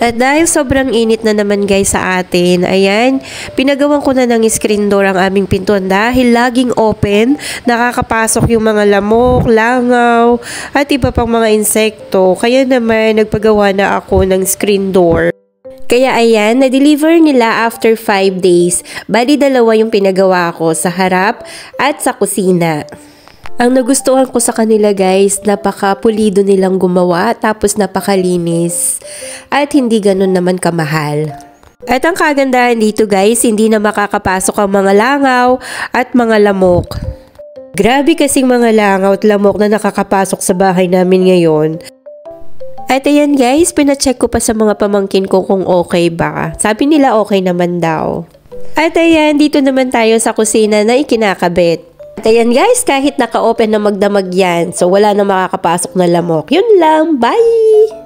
At dahil sobrang init na naman guys sa atin, ayan, pinagawan ko na ng screen door ang aming pintuan dahil laging open, nakakapasok yung mga lamok, langaw, at iba pang mga insekto. Kaya naman nagpagawa na ako ng screen door. Kaya ayan, na-deliver nila after 5 days. Bali dalawa yung pinagawa ko sa harap at sa kusina. Ang nagustuhan ko sa kanila guys, napaka-pulido nilang gumawa tapos napakalinis at hindi ganun naman kamahal. At ang kagandahan dito guys, hindi na makakapasok ang mga langaw at mga lamok. Grabe kasing mga langaw at lamok na nakakapasok sa bahay namin ngayon. At ayan guys, pinacheck ko pa sa mga pamangkin ko kung okay ba. Sabi nila okay naman daw. At ayan, dito naman tayo sa kusina na ikinakabit. At ayan guys, kahit naka-open na magdamag yan, so wala na makakapasok na lamok. Yun lang, bye!